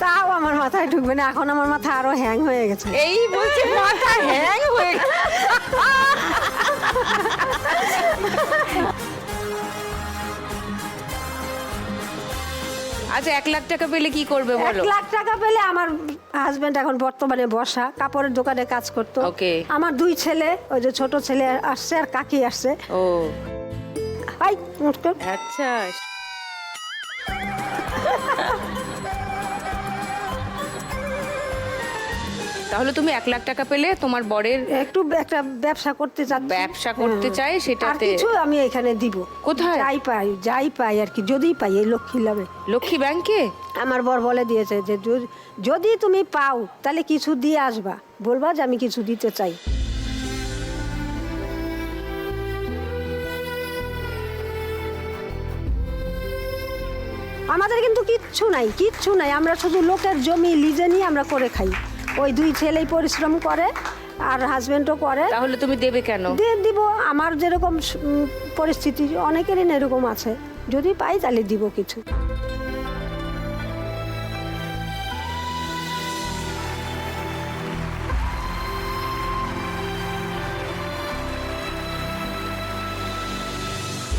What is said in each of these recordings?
তাও আমার মাথায় ঢুকবে না, এখন আমার মাথা আরো হ্যাং হয়ে গেছে। এই বলছে মাথা হ্যাং হয়ে গেছে। আচ্ছা 1 লাখ টাকা পেলে কি করবে 1 বলো? লাখ টাকা পেলে আমার হাজবেন্ড এখন বর্তমানে বসা কাপড়ের দোকানে কাজ করতো। Okay. আমার 2 ছেলে, ওই যে ছোট ছেলে আসছে আর কাকি আসছে। ও আই নোট কর। আচ্ছা, তাহলে তুমি 1 লাখ টাকা পেলে তোমার বরের একটু একটা ব্যবসা করতে চাচ্ছি। ব্যবসা করতে চাই, আর সেটাতে কিছু আমি এখানে দিব। কোথায়? যাই পাই আর কি, যদি পাই এই লক্ষ্মী লাভে। লক্ষ্মী ব্যাংকে? আমার বর বলে দিয়েছে যে যদি তুমি পাও তাহলে কিছু দিয়ে আসবা, বলবা যে আমি কিছু দিতে চাই। আমাদের কিন্তু কিচ্ছু নাই, আমরা শুধু লোকের জমি লিজে নিয়ে আমরা করে খাই। ওই 2 ছেলেই পরিশ্রম করে আর হাজবেন্ডও করে। তাহলে তুমি দেবে কেন? দিয়ে দিব, আমার যেরকম পরিস্থিতি অনেকেরই না এরকম আছে, যদি পাই তাহলে দিব কিছু।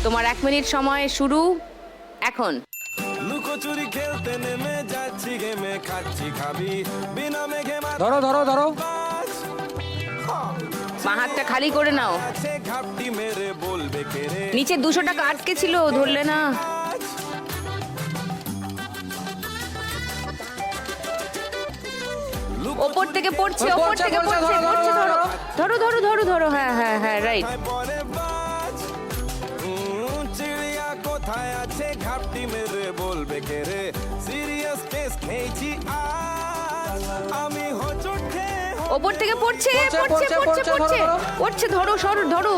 তোমার 1 মিনিট সময় শুরু এখন। লুকোচুরি খেলতে নেমে যাচ্ছি গেমে, খাচ্ছি খাবি বিনা মেঘে ধরো ধরো ধরো। মা হাতটা খালি করে নাও। মাছে ঘাপটি মেরে বলবে কে রে। নিচে 200 টাকা আটকে ছিল, ধরলে না। ওপর থেকে পড়ছে, ওপর থেকে পড়ছে, পড়ছে, ধরো ধরো ধরো ধরো ধরো, হ্যাঁ হ্যাঁ হ্যাঁ, রাইট। পরে বাজ চিড়িয়া কোথায় আছে ঘাপটি মেরে বলবে কে রে। সিরিয়াস কেস খেয়েছি আজ আমি হোঁচট খেয়ে। ওপর থেকে পড়ছে, পড়ছে, পড়ছে পড়ছে পড়ছে, পড়ছে ধরো, পড়ছে, ধরো সরো ধরো।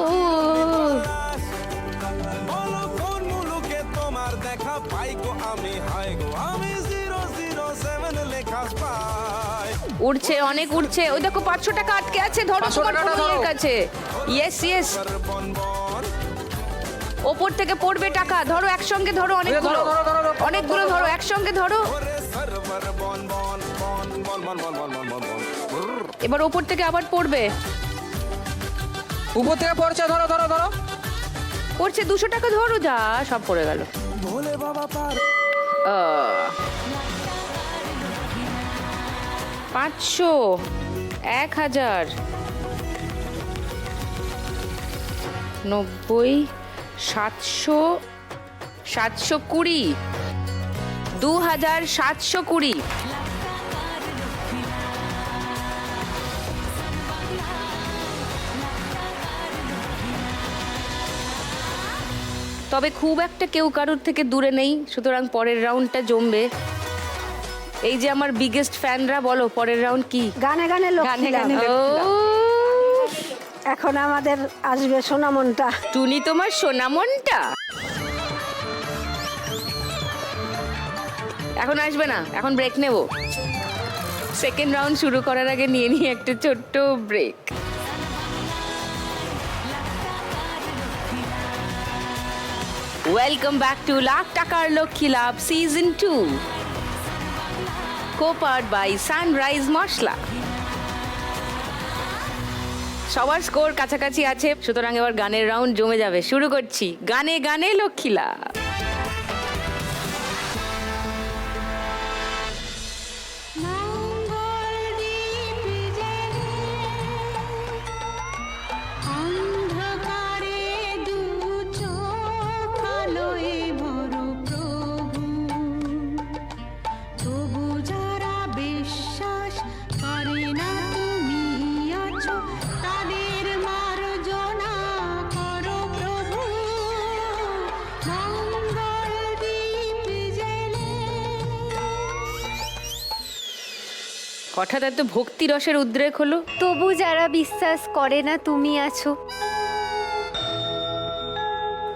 বলো কোন মুলুকে তোমার দেখা পাই গো আমি, হাই গো আমি 007 লেখা পাই। উড়ছে, অনেক উড়ছে। ওই দেখো 500 টাকা আটকে আছে, ধরো 500 তোমার টাকাটা বোনের ধরো। কাছে। ইয়েস ইয়েস, বন বন ওপর থেকে পড়বে টাকা, ধরো একসঙ্গে ধরো, অনেকগুলো ধরো, ধরো, ধরো, অনেকগুলো ধরো, একসঙ্গে ধরো। ওরে সার্ভার বন বন বন বন বন বন বন বন বন বন। এবার ওপর থেকে আবার পড়বে, উপর থেকে পড়ছে, ধরো ধরো ধরো। পড়ছে 200 টাকা, ধরো, যা সব পড়ে গেল। ভোলে বাবা পার 500, 1000, 90, 700, 720, 2720। তবে খুব একটা কেউ কারোর থেকে দূরে নেই, সুতরাং পরের রাউন্ডটা জমবে। এই যে আমার বিগেস্ট ফ্যানরা, বলো পরের রাউন্ড কি? গানে গানে লক্ষ্মী লাভ। ও, এখন আমাদের আসবে সোনামনটা। টুনি তোমার সোনামনটা এখন আসবে না, এখন ব্রেক নেব। সেকেন্ড রাউন্ড শুরু করার আগে নিয়ে নিয়ে একটা ছোট্ট break. Welcome back to lakh টাকার লক্ষ্মী লাভ season 2, co-powered by Sunrise masala. সবার স্কোর কাছাকাছি আছে, সুতরাং এবার গানের রাউন্ড জমে যাবে। শুরু করছি, গানে গানে লক্ষ্মী লাভ। অন্ধকারে দু চোখ আলোয় ভরো প্রভু, তবু যারা বিশ্বাস করে না তুমি আছো, তাদের মার্জনা করো প্রভু। মঙ্গল দীপ জেলে। হঠাৎ এত ভক্তি রসের উদ্রেক হলো। তবু যারা বিশ্বাস করে না তুমি আছো,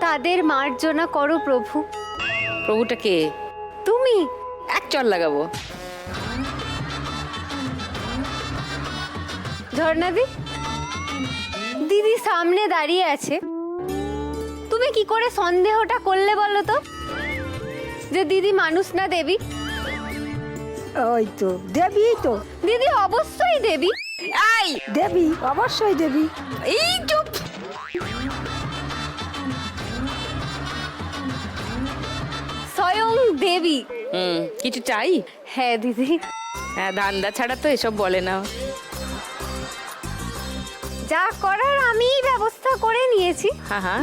তাদের মার্জনা করো প্রভু। প্রভুটা কে? তুমি এক চল লাগাবো। ঝর্ণাদি, দিদি সামনে দাঁড়িয়ে আছে, তুমি কি করে সন্দেহটা করলে বলো তো যে দিদি মানুষ না দেবী? ওই তো দেবী তো, দিদি অবশ্যই দেবী। এই দেবী অবশ্যই দেবী। এই চুপ। স্বয়ং দেবী। কিছু চাই? হ্যাঁ দিদি, হ্যাঁ, ধান্দা ছাড়া তো এসব বলে না। যা করার আমিই ব্যবস্থা করে নিয়েছি। হ্যাঁ হ্যাঁ,